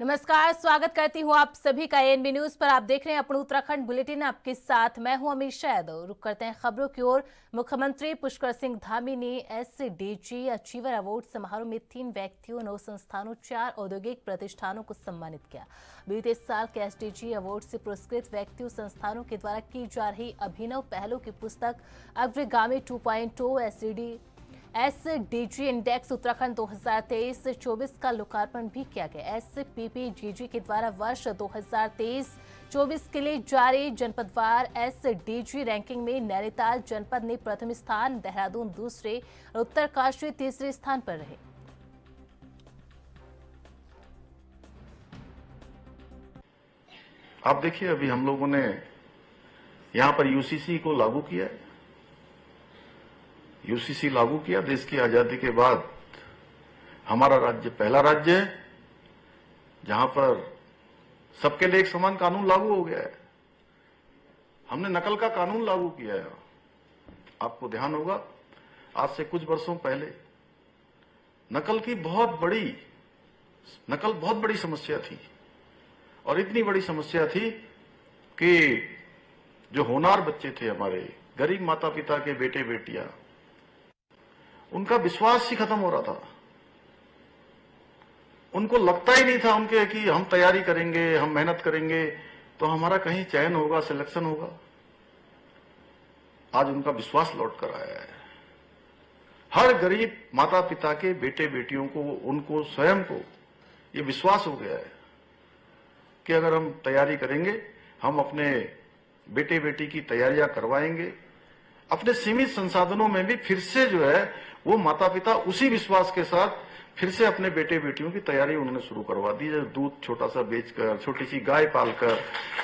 नमस्कार, स्वागत करती हूँ आप सभी का एएनबी न्यूज पर। आप देख रहे हैं अपना उत्तराखंड बुलेटिन। आपके साथ मैं हूँ अमीषा यादव। रुक करते हैं खबरों की ओर। मुख्यमंत्री पुष्कर सिंह धामी ने एसडीजी अचीवर अवार्ड समारोह में 3 व्यक्तियों, 9 संस्थानों, 4 औद्योगिक प्रतिष्ठानों को सम्मानित किया। बीते साल के एसडीजी अवार्ड से पुरस्कृत व्यक्तियों, संस्थानों के द्वारा की जा रही अभिनव पहलों की पुस्तक अग्रगामी 2.0 एसडीजी इंडेक्स उत्तराखंड 2023-24 का लोकार्पण भी किया गया। एसपीपीजीजी के द्वारा वर्ष 2023-24 के लिए जारी जनपदवार एसडीजी रैंकिंग में नैनीताल जनपद ने प्रथम स्थान, देहरादून दूसरे और उत्तरकाशी तीसरे स्थान पर रहे। आप देखिए, अभी हम लोगों ने यहां पर यूसीसी को लागू किया है। यूसीसी लागू किया। देश की आजादी के बाद हमारा राज्य पहला राज्य है जहां पर सबके लिए एक समान कानून लागू हो गया है। हमने नकल का कानून लागू किया है। आपको ध्यान होगा, आज से कुछ वर्षों पहले नकल बहुत बड़ी समस्या थी, और इतनी बड़ी समस्या थी कि जो होनहार बच्चे थे, हमारे गरीब माता पिता के बेटे बेटियां, उनका विश्वास ही खत्म हो रहा था। उनको लगता ही नहीं था उनके कि हम तैयारी करेंगे, हम मेहनत करेंगे तो हमारा कहीं चयन होगा, सिलेक्शन होगा। आज उनका विश्वास लौट कर आया है। हर गरीब माता पिता के बेटे बेटियों को, उनको स्वयं को ये विश्वास हो गया है कि अगर हम तैयारी करेंगे, हम अपने बेटे बेटी की तैयारियां करवाएंगे। अपने सीमित संसाधनों में भी फिर से जो है वो माता पिता उसी विश्वास के साथ फिर से अपने बेटे बेटियों की तैयारी उन्होंने शुरू करवा दी। जैसे दूध छोटा सा बेचकर, छोटी सी गाय पालकर,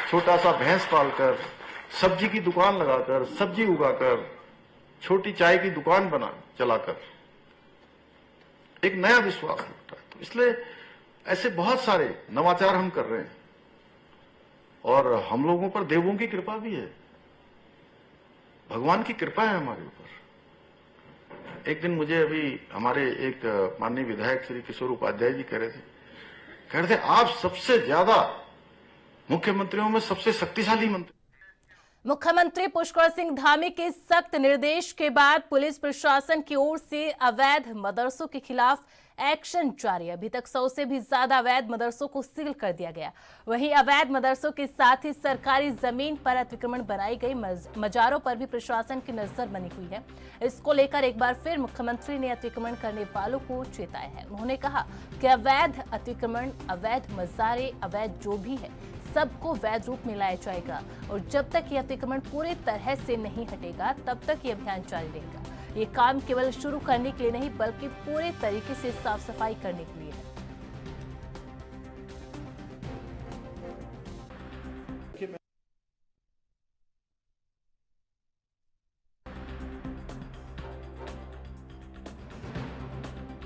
छोटा सा भैंस पालकर, सब्जी की दुकान लगाकर, सब्जी उगाकर, छोटी चाय की दुकान चलाकर एक नया विश्वास लौटा है। तो इसलिए ऐसे बहुत सारे नवाचार हम कर रहे हैं, और हम लोगों पर देवों की कृपा भी है, भगवान की कृपा है हमारे ऊपर। एक दिन मुझे अभी हमारे एक माननीय विधायक श्री किशोर उपाध्याय जी कह रहे थे आप सबसे ज्यादा मुख्यमंत्रियों में सबसे शक्तिशाली मंत्री। मुख्यमंत्री पुष्कर सिंह धामी के सख्त निर्देश के बाद पुलिस प्रशासन की ओर से अवैध मदरसों के खिलाफ एक्शन जारी है। अभी तक 100 से भी ज्यादा अवैध मदरसों को सील कर दिया गया। वहीं अवैध मदरसों के साथ ही सरकारी जमीन पर अतिक्रमण बनाई गई मजारों पर भी प्रशासन की नजर बनी हुई है। इसको लेकर एक बार फिर मुख्यमंत्री ने अतिक्रमण करने वालों को चेताया है। उन्होंने कहा कि अवैध अतिक्रमण, अवैध मजारे, अवैध जो भी है, सबको वैध रूप में लाया जाएगा, और जब तक ये अतिक्रमण पूरी तरह से नहीं हटेगा तब तक ये अभियान जारी रहेगा। ये काम केवल शुरू करने के लिए नहीं, बल्कि पूरे तरीके से साफ सफाई करने के लिए है।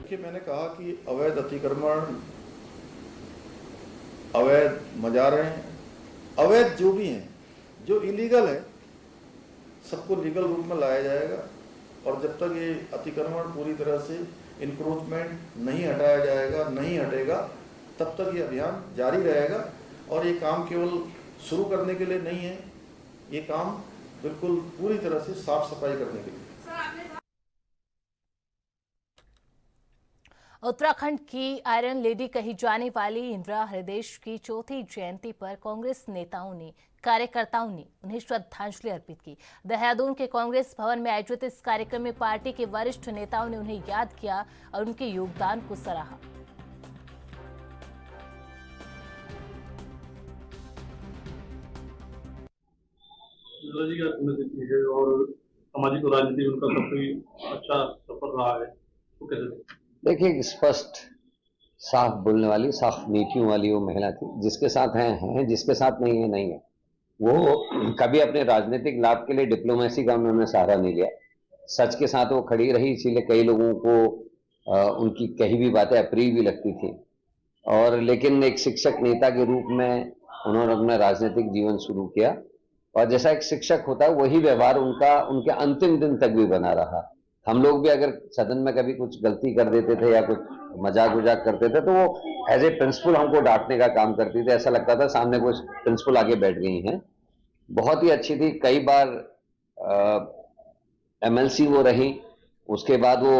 कि मैंने कहा कि अवैध अतिक्रमण, अवैध मजारे, अवैध जो भी हैं, जो इलीगल है, सबको लीगल रूप में लाया जाएगा। और जब तक ये अतिक्रमण पूरी तरह से इंक्रोचमेंट नहीं हटाया जाएगा, नहीं हटेगा, तब तक ये अभियान जारी रहेगा। और ये काम केवल शुरू करने के लिए नहीं है, ये काम बिल्कुल पूरी तरह से साफ सफाई करने के लिए। उत्तराखंड की आयरन लेडी कही जाने वाली इंदिरा हृदयेश की चौथी जयंती पर कांग्रेस नेताओं ने, कार्यकर्ताओं ने उन्हें श्रद्धांजलि अर्पित की। देहरादून के कांग्रेस भवन में आयोजित इस कार्यक्रम में पार्टी के वरिष्ठ नेताओं ने उन्हें याद किया और उनके योगदान को सराहा। और सामाजिक और राजनीतिक उनका काफी अच्छा सफर रहा है, तो कैसे? देखिए, स्पष्ट साफ बोलने वाली, साफ नीतियों वाली वो महिला थी। जिसके साथ हैं, जिसके साथ नहीं है, नहीं है। वो कभी अपने राजनीतिक लाभ के लिए डिप्लोमेसी का उन्होंने सहारा नहीं लिया। सच के साथ वो खड़ी रही, इसीलिए कई लोगों को उनकी कही भी बातें अप्रिय भी लगती थी। और लेकिन एक शिक्षक नेता के रूप में उन्होंने अपना राजनीतिक जीवन शुरू किया, और जैसा एक शिक्षक होता है वही व्यवहार उनका उनके अंतिम दिन तक भी बना रहा। हम लोग भी अगर सदन में कभी कुछ गलती कर देते थे या कुछ मजाक उजाक करते थे तो वो एज ए प्रिंसिपल हमको डांटने का काम करती थी। ऐसा लगता था सामने कुछ प्रिंसिपल आगे बैठ गई हैं। बहुत ही अच्छी थी। कई बार एमएलसी वो रही, उसके बाद वो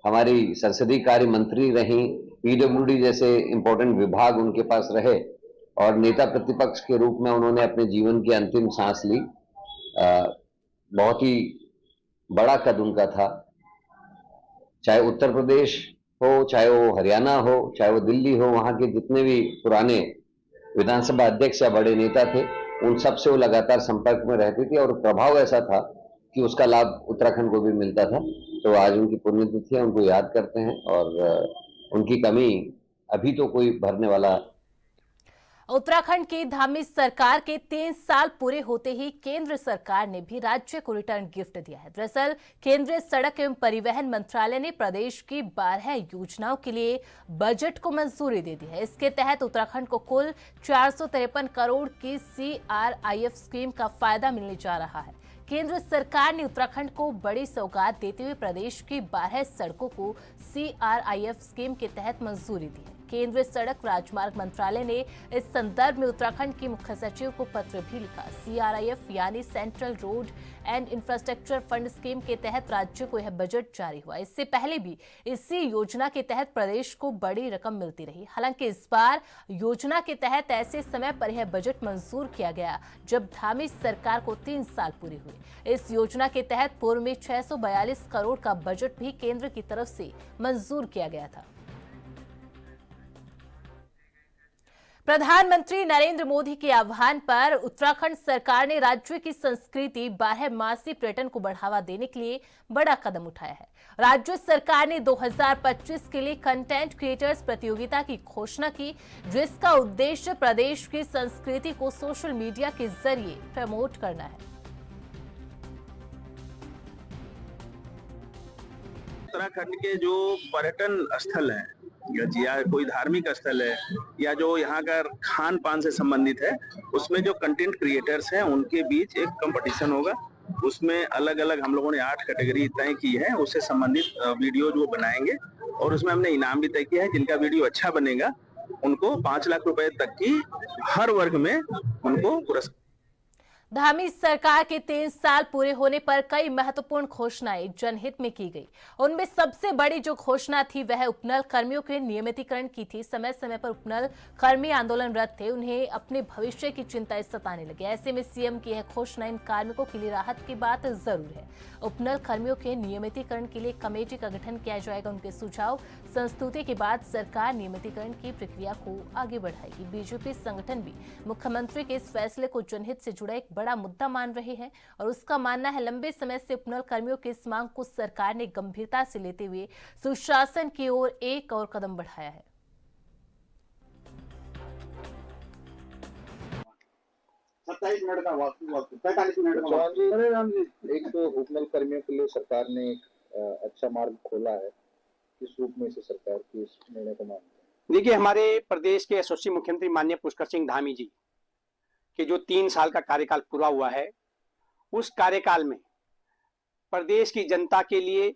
हमारी संसदीय कार्य मंत्री रही, पीडब्ल्यूडी जैसे इंपॉर्टेंट विभाग उनके पास रहे और नेता प्रतिपक्ष के रूप में उन्होंने अपने जीवन की अंतिम सांस ली। बहुत ही बड़ा कद उनका था। चाहे उत्तर प्रदेश हो, चाहे वो हरियाणा हो, चाहे वो दिल्ली हो, वहां के जितने भी पुराने विधानसभा अध्यक्ष या बड़े नेता थे उन सब से वो लगातार संपर्क में रहती थी और प्रभाव ऐसा था कि उसका लाभ उत्तराखंड को भी मिलता था। तो आज उनकी पुण्यतिथि है, उनको याद करते हैं और उनकी कमी अभी तो कोई भरने वाला। उत्तराखंड की धामी सरकार के 3 साल पूरे होते ही केंद्र सरकार ने भी राज्य को रिटर्न गिफ्ट दिया है। दरअसल केंद्रीय सड़क एवं परिवहन मंत्रालय ने प्रदेश की 12 योजनाओं के लिए बजट को मंजूरी दे दी है। इसके तहत उत्तराखंड को कुल 453 करोड़ की CRIF स्कीम का फायदा मिलने जा रहा है। केंद्र सरकार ने उत्तराखंड को बड़ी सौगात देते हुए प्रदेश की 12 सड़कों को CRIF स्कीम के तहत मंजूरी दी है। केंद्रीय सड़क राजमार्ग मंत्रालय ने इस संदर्भ में उत्तराखंड की मुख्य सचिव को पत्र भी लिखा। CRIF यानी central road and infrastructure fund scheme के तहत राज्य को यह बजट जारी हुआ। इससे पहले भी इसी योजना के तहत प्रदेश को बड़ी रकम मिलती रही। हालांकि इस बार योजना के तहत ऐसे समय पर यह बजट मंजूर किया गया जब धामी सरकार को 3 साल पूरे हुए। इस योजना के तहत पूर्व में 642 करोड़ का बजट भी केंद्र की तरफ से मंजूर किया गया था। प्रधानमंत्री नरेंद्र मोदी के आह्वान पर उत्तराखंड सरकार ने राज्य की संस्कृति 12 मासी पर्यटन को बढ़ावा देने के लिए बड़ा कदम उठाया है। राज्य सरकार ने 2025 के लिए कंटेंट क्रिएटर्स प्रतियोगिता की घोषणा की, जिसका उद्देश्य प्रदेश की संस्कृति को सोशल मीडिया के जरिए प्रमोट करना है। उत्तराखंड के जो पर्यटन स्थल हैं या कोई धार्मिक स्थल है या जो यहाँ का खान पान से संबंधित है, उसमें जो कंटेंट क्रिएटर्स हैं उनके बीच एक कंपटीशन होगा। उसमें अलग अलग हम लोगों ने 8 कैटेगरी तय की है, उससे संबंधित वीडियो जो बनाएंगे और उसमें हमने इनाम भी तय किया है। जिनका वीडियो अच्छा बनेगा उनको 5 लाख रुपए तक की हर वर्ग में उनको पुरस्कार। धामी सरकार के 3 साल पूरे होने पर कई महत्वपूर्ण घोषणाएं जनहित में की गई। उनमें सबसे बड़ी जो घोषणा थी वह उपनल कर्मियों के नियमितीकरण की थी। समय समय पर उपनल कर्मी आंदोलनरत थे, उन्हें अपने भविष्य की चिंताएं सताने लगी। ऐसे में सीएम की यह घोषणा इन कार्मिकों के लिए राहत की बात जरूर है। उपनल कर्मियों के नियमितीकरण के लिए कमेटी का गठन किया जाएगा। उनके सुझाव संस्तुति के बाद सरकार नियमितीकरण की प्रक्रिया को आगे बढ़ाएगी। बीजेपी संगठन भी मुख्यमंत्री के इस फैसले को जनहित से जुड़ा एक बड़ा मुद्दा मान रहे हैं और उसका मानना है लंबे समय से उपनल कर्मियों की इस मांग को सरकार ने गंभीरता से लेते हुए सुशासन की ओर एक और कदम बढ़ाया है। 27 मिनट का वक्त 45 मिनट का वक्त। एक तो उपनल कर्मियों के लिए सरकार ने एक अच्छा मार्ग खोला है, किस रूप में से सरकार की इस निर्णय को मानते हैं? देखिए, हमारे प्रदेश के यशस्वी मुख्यमंत्री माननीय पुष्कर सिंह धामी जी के जो 3 साल का कार्यकाल पूरा हुआ है, उस कार्यकाल में प्रदेश की जनता के लिए,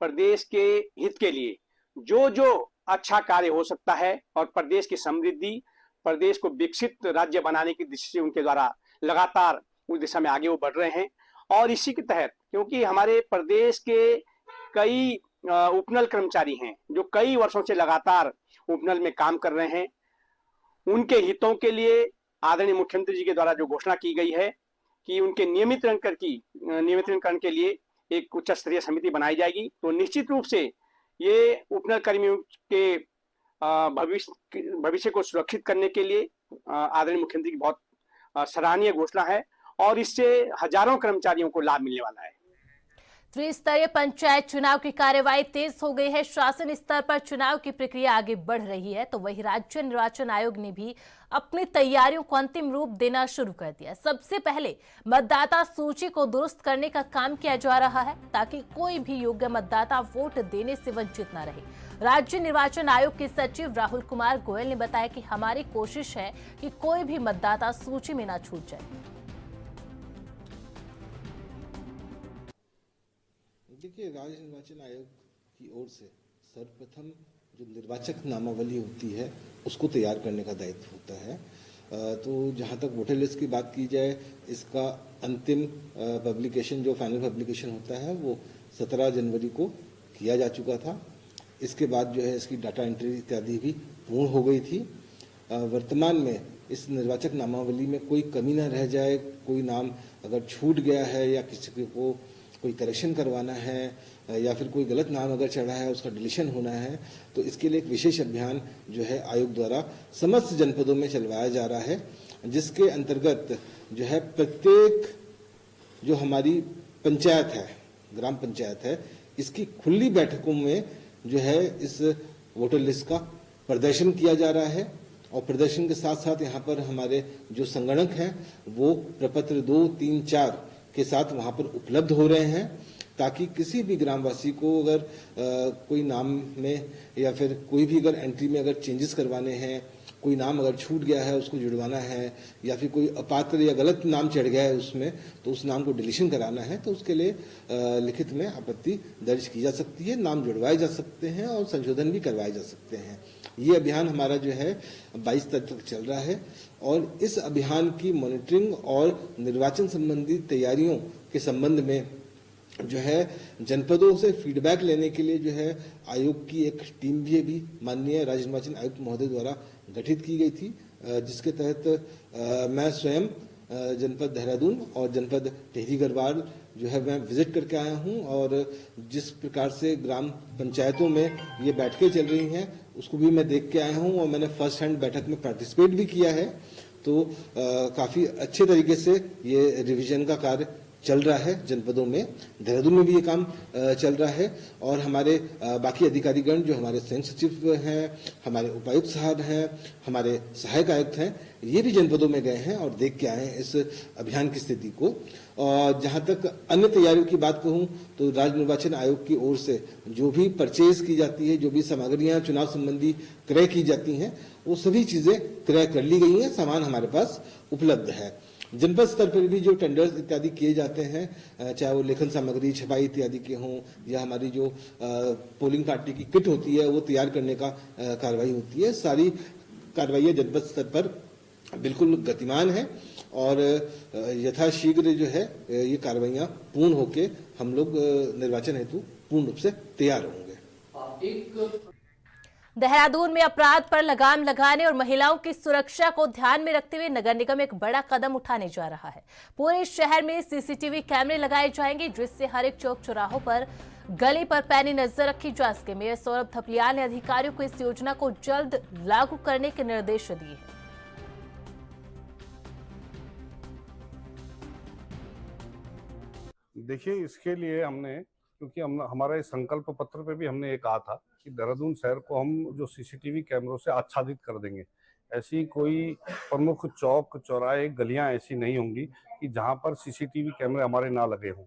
प्रदेश के हित के लिए जो जो अच्छा कार्य हो सकता है और प्रदेश की समृद्धि, प्रदेश को विकसित राज्य बनाने की दिशा से उनके द्वारा लगातार उस दिशा में आगे वो बढ़ रहे हैं। और इसी के तहत, क्योंकि हमारे प्रदेश के कई उपनल कर्मचारी हैं जो कई वर्षों से लगातार उपनल में काम कर रहे हैं, उनके हितों के लिए आदरणीय मुख्यमंत्री जी के द्वारा जो घोषणा की गई है कि उनके नियमितीकरण के लिए एक उच्च स्तरीय समिति बनाई जाएगी, तो निश्चित रूप से ये उपनल कर्मियों के भविष्य को सुरक्षित करने के लिए आदरणीय मुख्यमंत्री की बहुत सराहनीय घोषणा है और इससे हजारों कर्मचारियों को लाभ मिलने वाला है। त्रिस्तरीय पंचायत चुनाव की कार्यवाही तेज हो गई है। शासन स्तर पर चुनाव की प्रक्रिया आगे बढ़ रही है, तो वही राज्य निर्वाचन आयोग ने भी अपनी तैयारियों को अंतिम रूप देना शुरू कर दिया। सबसे पहले मतदाता सूची को दुरुस्त करने का काम किया जा रहा है ताकि कोई भी योग्य मतदाता वोट देने से वंचित न रहे। राज्य निर्वाचन आयोग के सचिव राहुल कुमार गोयल ने बताया कि हमारी कोशिश है कि कोई भी मतदाता सूची में न छूट जाए। देखिए, राज्य निर्वाचन आयोग की ओर से सर्वप्रथम जो निर्वाचक नामावली होती है उसको तैयार करने का दायित्व होता है। तो जहाँ तक वोटर लिस्ट की बात की जाए, इसका अंतिम पब्लिकेशन जो फाइनल पब्लिकेशन होता है वो 17 जनवरी को किया जा चुका था। इसके बाद जो है इसकी डाटा एंट्री इत्यादि भी पूर्ण हो गई थी। वर्तमान में इस निर्वाचक नामावली में कोई कमी न रह जाए, कोई नाम अगर छूट गया है या किसी को कोई करेक्शन करवाना है या फिर कोई गलत नाम अगर चढ़ा है उसका डिलीशन होना है, तो इसके लिए एक विशेष अभियान जो है आयोग द्वारा समस्त जनपदों में चलवाया जा रहा है, जिसके अंतर्गत जो है प्रत्येक जो हमारी पंचायत है, ग्राम पंचायत है, इसकी खुली बैठकों में जो है इस वोटर लिस्ट का प्रदर्शन किया जा रहा है। और प्रदर्शन के साथ साथ यहाँ पर हमारे जो संगणक हैं वो प्रपत्र 2, 3, 4 के साथ वहाँ पर उपलब्ध हो रहे हैं, ताकि किसी भी ग्रामवासी को अगर कोई नाम में या फिर कोई भी अगर एंट्री में अगर चेंजेस करवाने हैं, कोई नाम अगर छूट गया है उसको जुड़वाना है, या फिर कोई अपात्र या गलत नाम चढ़ गया है उसमें तो उस नाम को डिलीशन कराना है, तो उसके लिए लिखित में आपत्ति दर्ज की जा सकती है, नाम जुड़वाए जा सकते हैं और संशोधन भी करवाए जा सकते हैं। ये अभियान हमारा जो है 22 तारीख तक चल रहा है और इस अभियान की मॉनिटरिंग और निर्वाचन संबंधी तैयारियों के संबंध में जो है जनपदों से फीडबैक लेने के लिए जो है आयोग की एक टीम भी माननीय राज्य निर्वाचन आयुक्त महोदय द्वारा गठित की गई थी, जिसके तहत मैं स्वयं जनपद देहरादून और जनपद टिहरी गढ़वाल जो है मैं विजिट करके आया हूं, और जिस प्रकार से ग्राम पंचायतों में ये बैठकें चल रही हैं उसको भी मैं देख के आया हूं और मैंने फर्स्ट हैंड बैठक में पार्टिसिपेट भी किया है। तो काफ़ी अच्छे तरीके से ये रिवीजन का कार्य चल रहा है जनपदों में। देहरादून में भी ये काम चल रहा है और हमारे बाकी अधिकारीगण जो हमारे संयुक्त सचिव हैं, हमारे उपायुक्त साहब हैं, हमारे सहायक आयुक्त हैं, ये भी जनपदों में गए हैं और देख के आए हैं इस अभियान की स्थिति को। और जहाँ तक अन्य तैयारियों की बात कहूँ तो राज्य निर्वाचन आयोग की ओर से जो भी परचेज की जाती है, जो भी सामग्रियाँ चुनाव संबंधी क्रय की जाती हैं, वो सभी चीज़ें क्रय कर ली गई हैं, सामान हमारे पास उपलब्ध है। जनपद स्तर पर भी जो टेंडर्स इत्यादि किए जाते हैं, चाहे वो लेखन सामग्री, छपाई इत्यादि के हों या हमारी जो पोलिंग पार्टी की किट होती है वो तैयार करने का कार्रवाई होती है, सारी कार्रवाइयाँ जनपद स्तर पर बिल्कुल गतिमान है और यथाशीघ्र जो है ये कार्रवाइयाँ पूर्ण होके हम लोग निर्वाचन हेतु पूर्ण रूप से तैयार होंगे। देहरादून में अपराध पर लगाम लगाने और महिलाओं की सुरक्षा को ध्यान में रखते हुए नगर निगम एक बड़ा कदम उठाने जा रहा है। पूरे शहर में सीसीटीवी कैमरे लगाए जाएंगे, जिससे हर एक चौक चौराहों पर, गली पर पैनी नजर रखी जा सके। मेयर सौरभ थपलियाल ने अधिकारियों को इस योजना को जल्द लागू करने के निर्देश दिए हैं। देखिए, इसके लिए हमने, क्योंकि हमारे संकल्प पत्र पे भी हमने ये कहा था कि देहरादून शहर को हम जो सीसीटीवी कैमरों से आच्छादित कर देंगे। ऐसी कोई प्रमुख चौक, चौराहे, गलियां ऐसी नहीं होंगी कि जहां पर सीसीटीवी कैमरे हमारे ना लगे हों।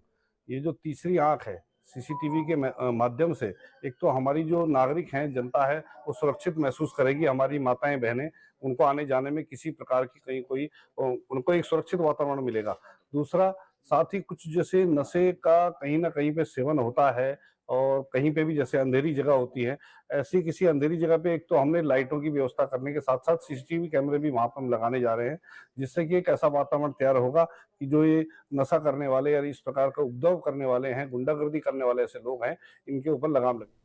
ये जो तीसरी आंख है सीसीटीवी के माध्यम से, एक तो हमारी जो नागरिक हैं, जनता है, वो सुरक्षित महसूस करेगी। हमारी माताएं, बहनें, उनको आने जाने में किसी प्रकार की कहीं कोई उनको एक सुरक्षित वातावरण मिलेगा। दूसरा, साथ ही कुछ जैसे नशे का कहीं ना कहीं पे सेवन होता है और कहीं पे भी जैसे अंधेरी जगह होती है, ऐसी किसी अंधेरी जगह पे एक तो हमने लाइटों की व्यवस्था करने के साथ साथ सीसीटीवी कैमरे भी वहां पर हम लगाने जा रहे हैं, जिससे कि एक ऐसा वातावरण तैयार होगा कि जो ये नशा करने वाले या इस प्रकार का उपद्रव करने वाले हैं, गुंडागर्दी करने वाले ऐसे लोग हैं, इनके ऊपर लगाम लगे।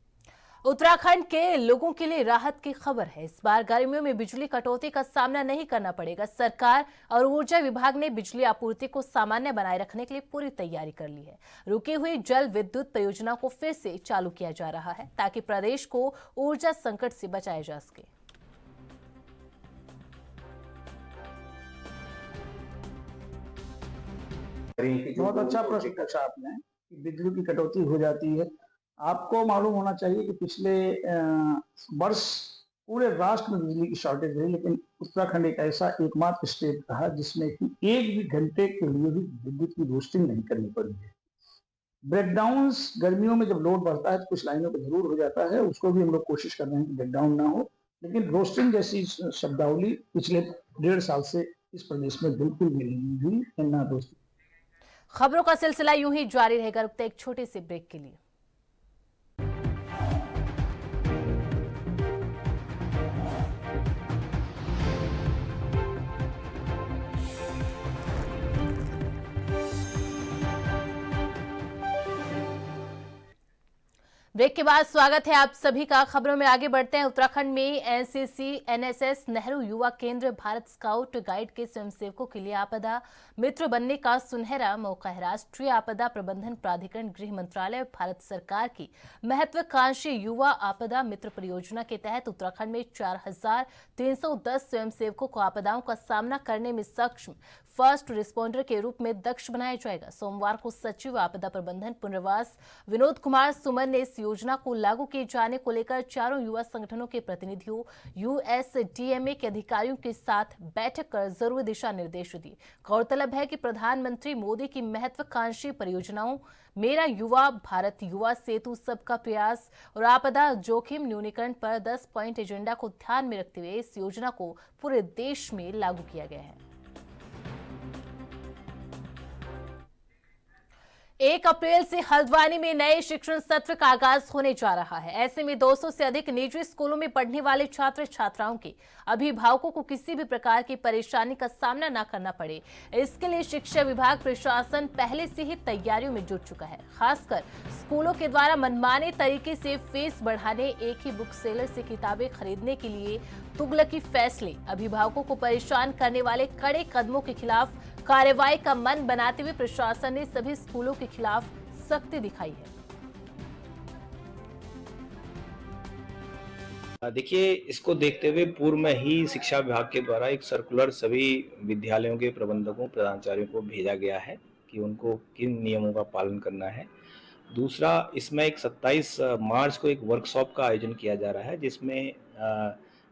उत्तराखंड के लोगों के लिए राहत की खबर है। इस बार गर्मियों में बिजली कटौती का सामना नहीं करना पड़ेगा। सरकार और ऊर्जा विभाग ने बिजली आपूर्ति को सामान्य बनाए रखने के लिए पूरी तैयारी कर ली है। रुकी हुई जल विद्युत परियोजना को फिर से चालू किया जा रहा है, ताकि प्रदेश को ऊर्जा संकट से बचाया जा सके। बहुत अच्छा प्रश्न पूछा आपने। बिजली की कटौती हो जाती है। आपको मालूम होना चाहिए कि पिछले वर्ष पूरे राष्ट्र में बिजली की शॉर्टेज रही, लेकिन उत्तराखंड एक ऐसा एकमात्र स्टेट रहा जिसमें कि एक भी घंटे के लिए भी विद्युत की रोस्टिंग नहीं करनी पड़ी है। ब्रेकडाउन्स गर्मियों में जब लोड बढ़ता है तो कुछ लाइनों पर जरूर हो जाता है, उसको भी हम लोग कोशिश कर रहे हैं कि ब्रेकडाउन ना हो, लेकिन रोस्टिंग जैसी शब्दावली पिछले 1.5 साल से इस प्रदेश में बिल्कुल भी नहीं हुई है, ना दोस्तों। खबरों का सिलसिला यूं ही जारी रहेगा। रुकते एक छोटे से ब्रेक के लिए। ब्रेक के बाद स्वागत है आप सभी का। खबरों में आगे बढ़ते हैं। उत्तराखंड में एनसीसी, एनएसएस, नेहरू युवा केंद्र, भारत स्काउट गाइड के स्वयंसेवकों के लिए आपदा मित्र बनने का सुनहरा मौका है। राष्ट्रीय आपदा प्रबंधन प्राधिकरण, गृह मंत्रालय और भारत सरकार की महत्वाकांक्षी युवा आपदा मित्र परियोजना के तहत उत्तराखंड में 4310 स्वयंसेवकों को आपदाओं का सामना करने में सक्षम फर्स्ट रिस्पॉन्डर के रूप में दक्ष बनाया जाएगा। सोमवार को सचिव आपदा प्रबंधन पुनर्वास विनोद कुमार सुमन ने इस योजना को लागू किए जाने को लेकर चारों युवा संगठनों के प्रतिनिधियों, यूएसडीएमए के अधिकारियों के साथ बैठक कर जरूरी दिशा निर्देश दिए। गौरतलब है कि प्रधानमंत्री मोदी की महत्वाकांक्षी परियोजनाओं मेरा युवा भारत, युवा सेतु, सबका प्रयास और आपदा जोखिम न्यूनीकरण पर 10 पॉइंट एजेंडा को ध्यान में रखते हुए इस योजना को पूरे देश में लागू किया गया है। 1 अप्रैल से हल्द्वानी में नए शिक्षण सत्र का आगाज होने जा रहा है। ऐसे में 200 से अधिक निजी स्कूलों में पढ़ने वाले छात्र छात्राओं के अभिभावकों को किसी भी प्रकार की परेशानी का सामना न करना पड़े, इसके लिए शिक्षा विभाग प्रशासन पहले से ही तैयारियों में जुट चुका है। खासकर स्कूलों के द्वारा मनमाने तरीके से फीस बढ़ाने, एक ही बुक सेलर से किताबें खरीदने के लिए तुगलकी फैसले, अभिभावकों को परेशान करने वाले कड़े कदमों के खिलाफ कार्रवाई का मन बनाते हुए प्रशासन ने सभी स्कूलों के खिलाफ सख्ती दिखाई है। देखिए, इसको देखते हुए पूर्व में ही शिक्षा विभाग के द्वारा एक सर्कुलर सभी विद्यालयों के प्रबंधकों, प्रधानाचार्यों को भेजा गया है कि उनको किन नियमों का पालन करना है। दूसरा, इसमें एक 27 मार्च को एक वर्कशॉप का आयोजन किया जा रहा है, जिसमें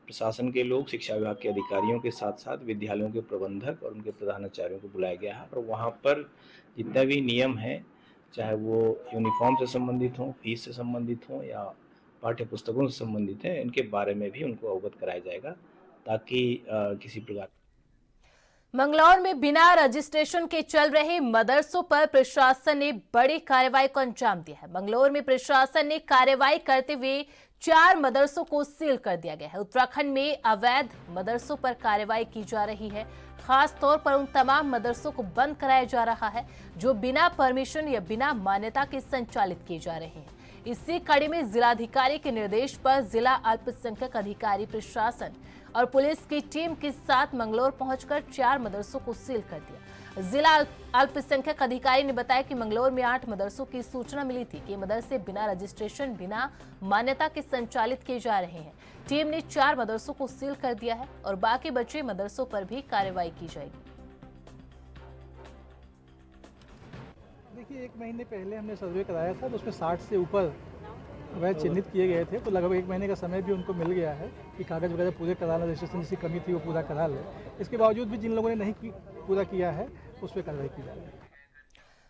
प्रशासन के लोग, शिक्षा विभाग के अधिकारियों के साथ साथ विद्यालयों के प्रबंधक और उनके प्रधानाचार्यों को बुलाया गया है। और वहाँ पर जितने भी नियम हैं, चाहे वो यूनिफॉर्म से संबंधित हों, फीस से संबंधित हों या पाठ्य पुस्तकों से संबंधित हैं, इनके बारे में भी उनको अवगत कराया जाएगा, ताकि किसी प्रकार मंगलौर में बिना रजिस्ट्रेशन के चल रहे मदरसों पर प्रशासन ने बड़ी कार्रवाई को अंजाम दिया है। मंगलौर में प्रशासन ने कार्रवाई करते हुए 4 मदरसों को सील कर दिया गया है। उत्तराखंड में अवैध मदरसों पर कार्रवाई की जा रही है। खास तौर पर उन तमाम मदरसों को बंद कराया जा रहा है जो बिना परमिशन या बिना मान्यता के संचालित किए जा रहे हैं। इसी कड़ी में जिलाधिकारी के निर्देश पर जिला अल्पसंख्यक अधिकारी प्रशासन और पुलिस की टीम के साथ मंगलौर पहुंचकर 4 मदरसों को सील कर दिया। जिला अल्पसंख्यक अधिकारी ने बताया कि मंगलौर में 8 मदरसों की सूचना मिली थी कि मदरसे बिना रजिस्ट्रेशन, बिना मान्यता के संचालित किए जा रहे हैं। टीम ने 4 मदरसों को सील कर दिया है और बाकी बचे मदरसों पर भी कार्रवाई की जाएगी। देखिए, 1 महीने पहले हमने सर्वे कराया था, तो उसमें 60 से ऊपर अवैध चिन्हित किए गए थे। तो लगभग 1 महीने का समय भी उनको मिल गया है कि कागज वगैरह पूरे करा लें, रजिस्ट्रेशन जिसकी कमी थी वो पूरा करा लें। इसके बावजूद भी जिन लोगों ने नहीं पूरा किया है उस पर कार्रवाई की जा रही है।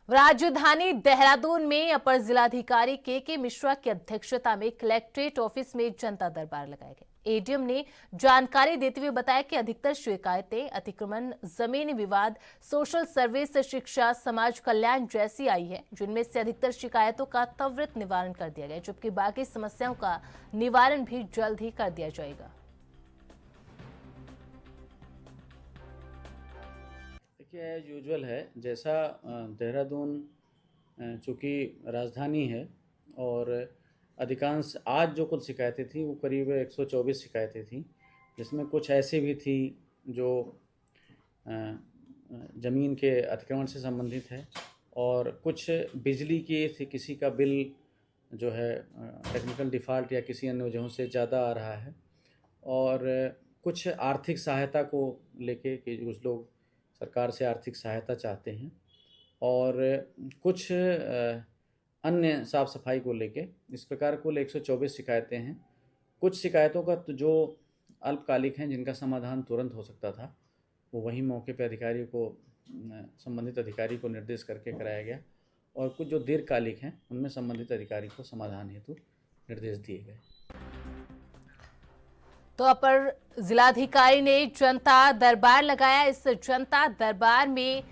राजधानी देहरादून में अपर जिलाधिकारी के मिश्रा की अध्यक्षता में कलेक्ट्रेट ऑफिस में जनता दरबार लगाया गया। एडीएम ने जानकारी देते हुए बताया कि अधिकतर शिकायतें अतिक्रमण, जमीनी विवाद, सोशल सर्विस, शिक्षा, समाज कल्याण जैसी आई है, जिनमें से अधिकतर शिकायतों का त्वरित निवारण कर दिया गया, जबकि बाकी समस्याओं का निवारण भी जल्द ही कर दिया जाएगा। देखिए, एज यूजुअल है, जैसा देहरादून चूँकि राजधानी है और अधिकांश आज जो कुल शिकायतें थी वो करीब 124 शिकायतें थी, जिसमें कुछ ऐसे भी थी जो ज़मीन के अतिक्रमण से संबंधित है और कुछ बिजली की थी, किसी का बिल जो है टेक्निकल डिफ़ॉल्ट या किसी अन्य वजहों से ज़्यादा आ रहा है, और कुछ आर्थिक सहायता को लेके कि कुछ लोग सरकार से आर्थिक सहायता चाहते हैं, और कुछ अन्य साफ़ सफाई को लेके। इस प्रकार कुल 124 शिकायतें हैं। कुछ शिकायतों का तो जो अल्पकालिक हैं, जिनका समाधान तुरंत हो सकता था, वो वहीं मौके पर अधिकारी को, संबंधित अधिकारी को निर्देश करके कराया गया, और कुछ जो दीर्घकालिक हैं उनमें संबंधित अधिकारी को समाधान हेतु निर्देश दिए गए। तो अपर जिलाधिकारी ने जनता दरबार लगाया। इस जनता दरबार में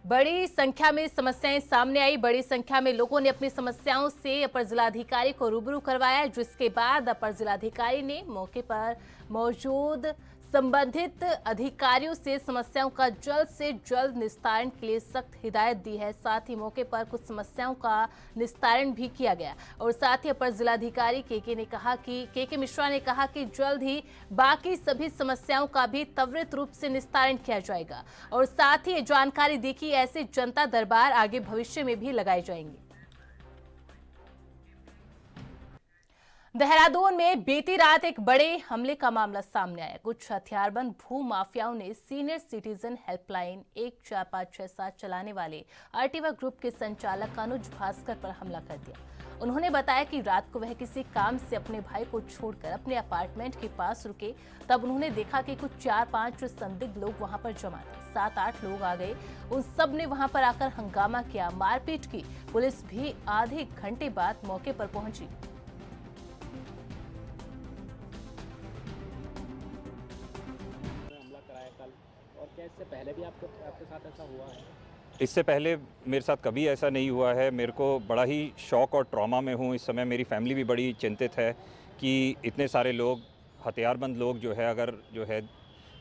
बड़ी संख्या में समस्याएं सामने आई। बड़ी संख्या में लोगों ने अपनी समस्याओं से अपर जिलाधिकारी को रूबरू करवाया, जिसके बाद अपर जिलाधिकारी ने मौके पर मौजूद संबंधित अधिकारियों से समस्याओं का जल्द से जल्द निस्तारण के लिए सख्त हिदायत दी है। साथ ही मौके पर कुछ समस्याओं का निस्तारण भी किया गया और साथ ही अपर जिलाधिकारी के मिश्रा ने कहा कि जल्द ही बाकी सभी समस्याओं का भी त्वरित रूप से निस्तारण किया जाएगा और साथ ही ये जानकारी दी कि ऐसे जनता दरबार आगे भविष्य में भी लगाए जाएंगे। देहरादून में बीती रात एक बड़े हमले का मामला सामने आया। कुछ हथियारबंद भू माफियाओं ने सीनियर सिटीजन हेल्पलाइन 14567 चलाने वाले आर्टिवा ग्रुप के संचालक अनुज भास्कर पर हमला कर दिया। उन्होंने बताया कि रात को वह किसी काम से अपने भाई को छोड़कर अपने अपार्टमेंट के पास रुके, तब उन्होंने देखा कि कुछ 4-5 संदिग्ध लोग वहां पर जमा थे। 7-8 लोग आ गए, उन सब ने वहां पर आकर हंगामा किया, मारपीट की। पुलिस भी आधे घंटे बाद मौके पर पहुंची। इससे पहले भी आपके साथ ऐसा हुआ है? इससे पहले मेरे साथ कभी ऐसा नहीं हुआ है। मेरे को बड़ा ही शौक और ट्रॉमा में हूँ इस समय। मेरी फैमिली भी बड़ी चिंतित है कि इतने सारे लोग, हथियारबंद लोग जो है, अगर जो है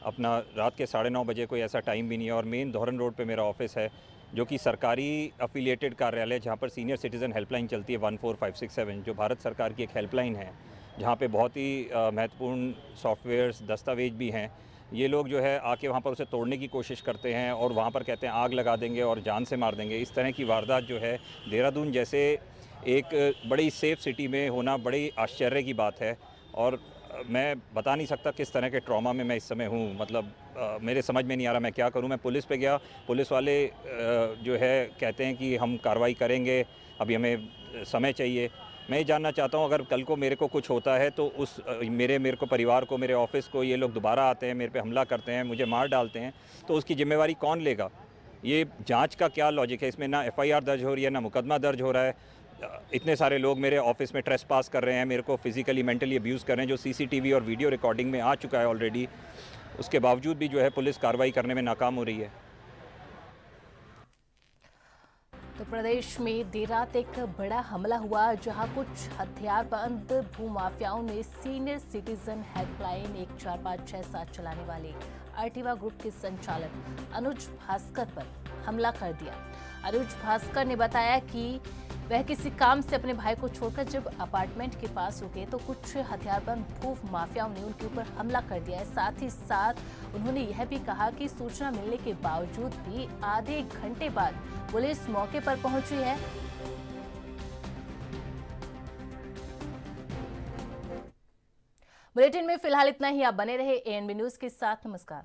अपना रात के 9:30 बजे, कोई ऐसा टाइम भी नहीं है। और मेन धौरन रोड पे मेरा ऑफिस है, जो कि सरकारी अफिलिएटेड कार्यालय, जहाँ पर सीनियर सिटीज़न हेल्पलाइन चलती है 14567, जो भारत सरकार की एक हेल्पलाइन है, जहाँ पे बहुत ही महत्वपूर्ण सॉफ्टवेयर्स, दस्तावेज भी हैं। ये लोग जो है आके वहाँ पर उसे तोड़ने की कोशिश करते हैं और वहाँ पर कहते हैं आग लगा देंगे और जान से मार देंगे। इस तरह की वारदात जो है देहरादून जैसे एक बड़ी सेफ सिटी में होना बड़ी आश्चर्य की बात है। और मैं बता नहीं सकता किस तरह के ट्रॉमा में मैं इस समय हूँ। मतलब मेरे समझ में नहीं आ रहा मैं क्या करूँ। मैं पुलिस पे गया, पुलिस वाले जो है कहते हैं कि हम कार्रवाई करेंगे, अभी हमें समय चाहिए। मैं ये जानना चाहता हूँ, अगर कल को मेरे को कुछ होता है तो उस मेरे को परिवार को, मेरे ऑफिस को ये लोग दोबारा आते हैं, मेरे पे हमला करते हैं, मुझे मार डालते हैं, तो उसकी जिम्मेवारी कौन लेगा? ये जांच का क्या लॉजिक है? इसमें ना FIR दर्ज हो रही है, ना मुकदमा दर्ज हो रहा है। इतने सारे लोग मेरे ऑफिस में ट्रेसपास कर रहे हैं, मेरे को फिजिकली मेंटली अब्यूज़ कर रहे हैं, जो CCTV और वीडियो रिकॉर्डिंग में आ चुका है ऑलरेडी। उसके बावजूद भी जो है पुलिस कार्रवाई करने में नाकाम हो रही है। तो प्रदेश में देर रात एक बड़ा हमला हुआ, जहां कुछ हथियारबंद भूमाफियाओं ने सीनियर सिटीजन हेल्पलाइन 14567 चलाने वाले आर्टिवा ग्रुप के संचालक अनुज भास्कर पर हमला कर दिया। अनुज भास्कर ने बताया कि वह किसी काम से अपने भाई को छोड़कर जब अपार्टमेंट के पास रुके तो कुछ हथियारबंद भू माफियाओं ने उनके ऊपर हमला कर दिया है। साथ ही साथ उन्होंने यह भी कहा कि सूचना मिलने के बावजूद भी आधे घंटे बाद पुलिस मौके पर पहुंची है। बुलेटिन में फिलहाल इतना ही। आप बने रहे ANB न्यूज के साथ। नमस्कार।